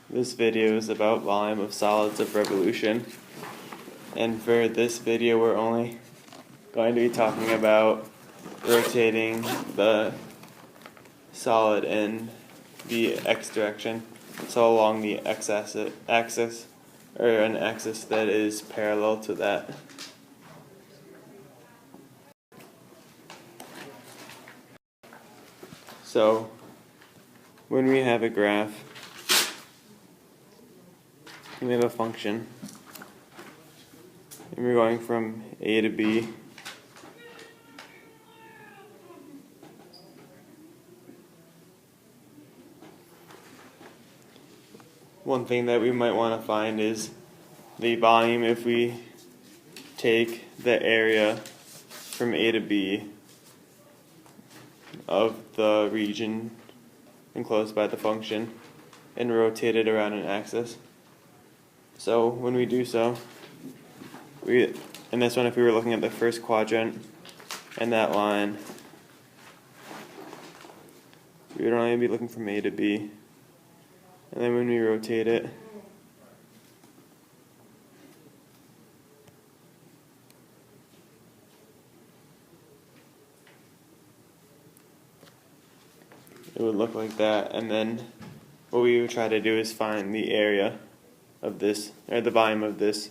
This video is about volume of solids of revolution, and for this video we're only going to be talking about rotating the solid in the x direction, so along the x-axis, or an axis that is parallel to that. So when we have a graph, and we have a function, and we're going from A to B, one thing that we might want to find is the volume if we take the area from A to B of the region enclosed by the function and rotate it around an axis. So when we do so, in this one, if we were looking at the first quadrant and that line, we would only be looking from A to B. And then when we rotate it, it would look like that. And then what we would try to do is find the area of this, or the volume of this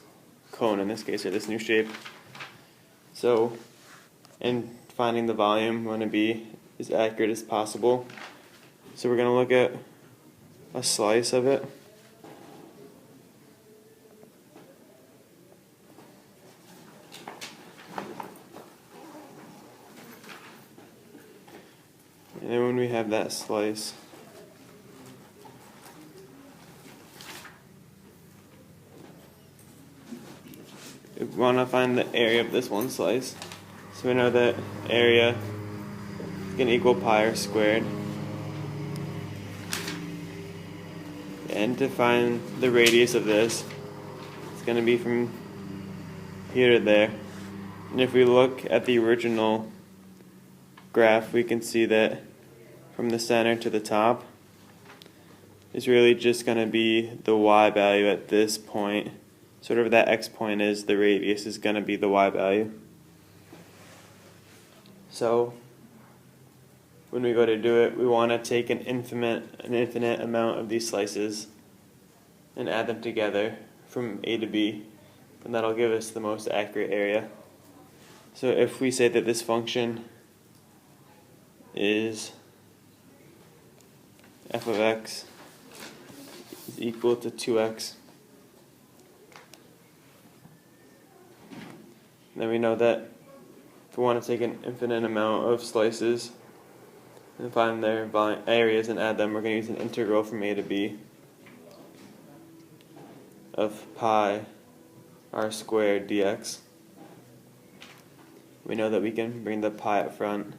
cone in this case, or this new shape. So in finding the volume, we want to be as accurate as possible. So we're going to look at a slice of it. And then when we have that slice, we want to find the area of this one slice. So we know that area is going to equal pi r squared. And to find the radius of this, it's going to be from here to there. And if we look at the original graph, we can see that from the center to the top is really just going to be the y value at this point. Sort of that x point is the radius is going to be the y value. So when we go to do it, we want to take an infinite amount of these slices and add them together from A to B, and that'll give us the most accurate area. So if we say that this function is f of x is equal to 2x, then we know that if we want to take an infinite amount of slices and find their areas and add them, we're going to use an integral from A to B of pi r squared dx. We know that we can bring the pi up front.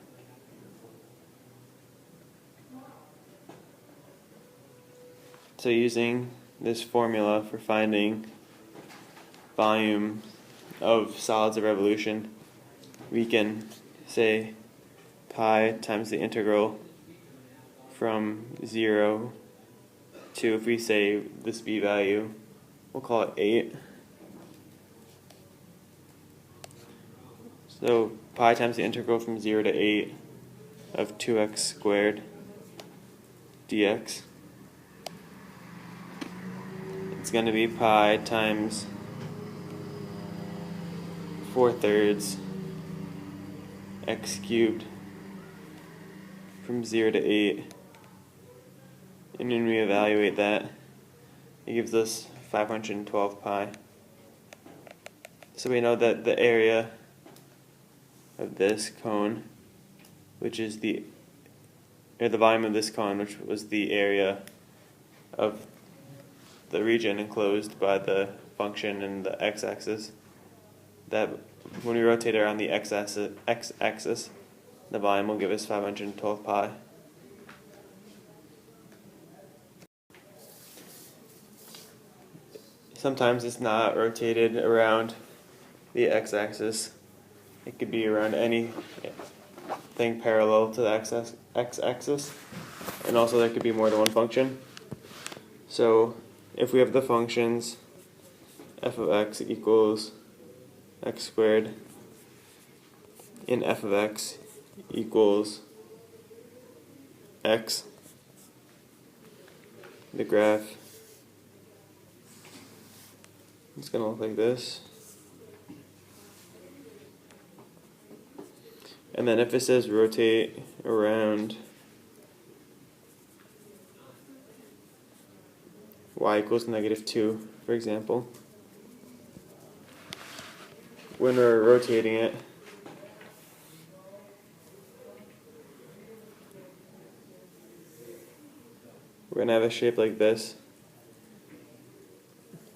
So using this formula for finding volume of solids of revolution, we can say pi times the integral from 0 to, if we say this b value, we'll call it 8. So pi times the integral from 0 to 8 of 2x squared dx. It's going to be pi times 4/3 x cubed from 0 to 8. And when we evaluate that, it gives us 512 pi. So we know that the area of this cone, which is the volume of this cone, which was the area of the region enclosed by the function in the x-axis, that when we rotate it around the x-axis, the volume will give us 512 pi. Sometimes it's not rotated around the x-axis. It could be around anything parallel to the x-axis, and also there could be more than one function. So if we have the functions f of x equals x squared and f of x equals x, the graph is going to look like this. And then if it says rotate around y equals -2, for example, when we're rotating it, we're going to have a shape like this,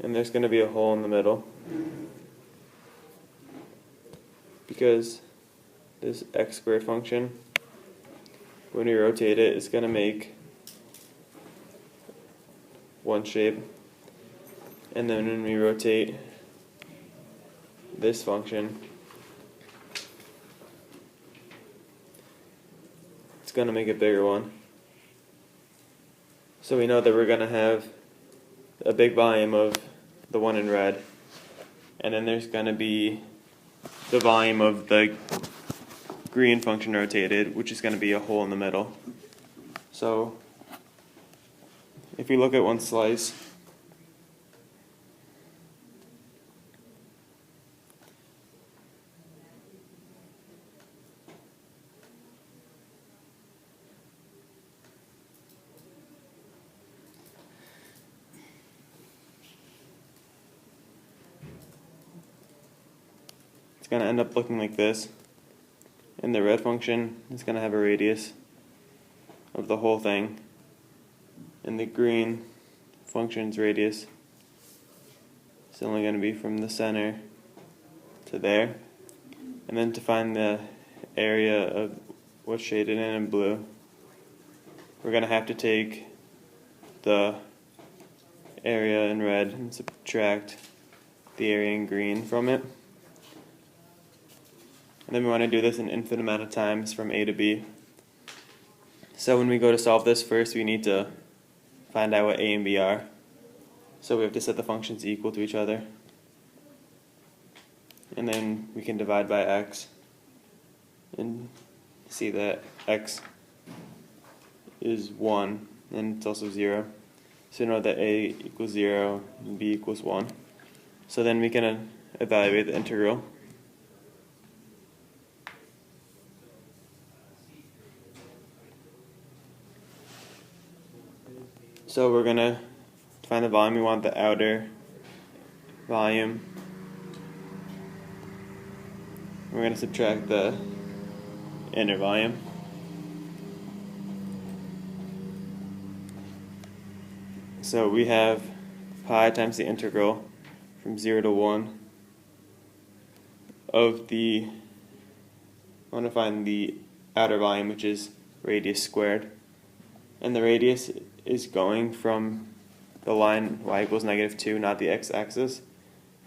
and there's going to be a hole in the middle, because this x squared function, when we rotate it, it's going to make one shape, and then when we rotate this function, it's going to make a bigger one. So we know that we're going to have a big volume of the one in red, and then there's going to be the volume of the green function rotated, which is going to be a hole in the middle. So if we look at one slice, it's going to end up looking like this. And the red function is going to have a radius of the whole thing, and the green function's radius is only going to be from the center to there. And then to find the area of what's shaded in blue, we're going to have to take the area in red and subtract the area in green from it. And then we want to do this an infinite amount of times from a to b. So when we go to solve this, first we need to find out what a and b are. So we have to set the functions equal to each other. And then we can divide by x and see that x is 1 and it's also 0. So we know that a equals 0 and b equals 1. So then we can evaluate the integral. So we're going to find the volume. We want the outer volume. We're going to subtract the inner volume. So we have pi times the integral from 0 to 1 of the, I want to find the outer volume, which is radius squared. And the radius is going from the line y equals -2, not the x-axis.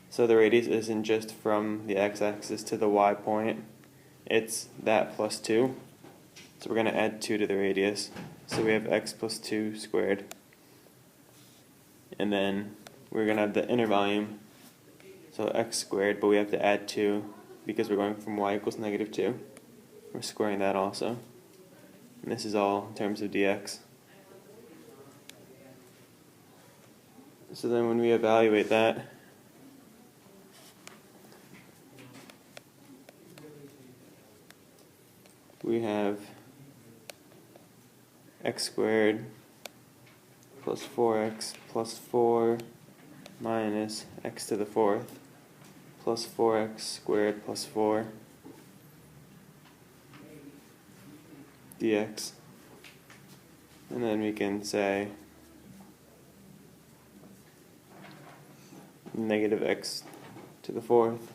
So the radius isn't just from the x-axis to the y point, it's that plus 2. So we're going to add 2 to the radius. So we have x plus 2 squared. And then we're going to have the inner volume, so x squared, but we have to add 2 because we're going from y equals -2. We're squaring that also. And this is all in terms of dx. So then when we evaluate that, we have x squared plus 4x plus 4 minus x to the 4th plus 4x squared plus 4 dx. And then we can say -x to the 4th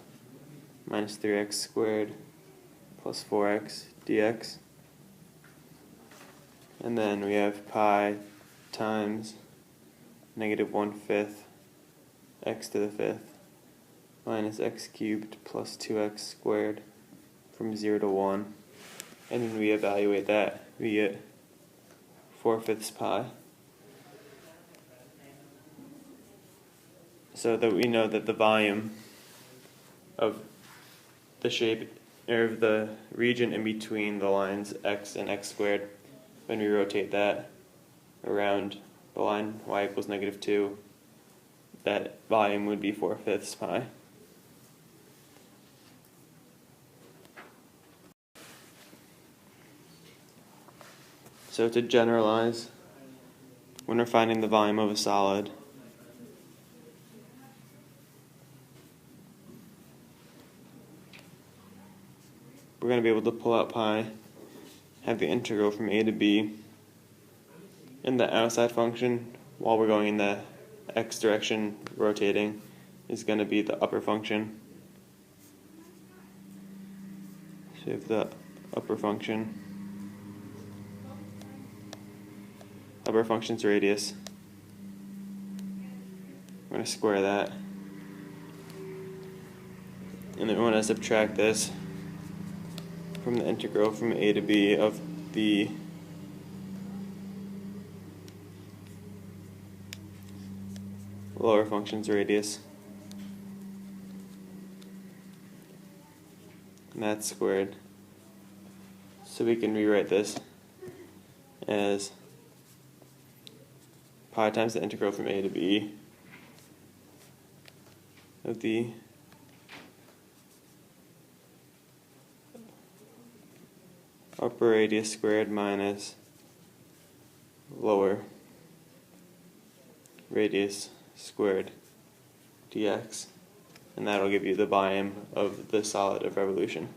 minus 3x squared plus 4x dx. And then we have pi times -1/5 x to the 5th minus x cubed plus 2x squared from 0 to 1. And when we evaluate that, we get 4/5 pi. so that we know that the volume of the shape, or of the region in between the lines x and x squared, when we rotate that around the line y equals -2, that volume would be 4/5 pi. So to generalize, when we're finding the volume of a solid, we're going to be able to pull out pi, have the integral from a to b, and the outside function, while we're going in the x direction rotating, is going to be the upper function. So we have the upper function's radius. We're going to square that. And then we want to subtract this from the integral from a to b of the lower function's radius. And that's squared. So we can rewrite this as pi times the integral from a to b of the upper radius squared minus lower radius squared dx, and that'll give you the volume of the solid of revolution.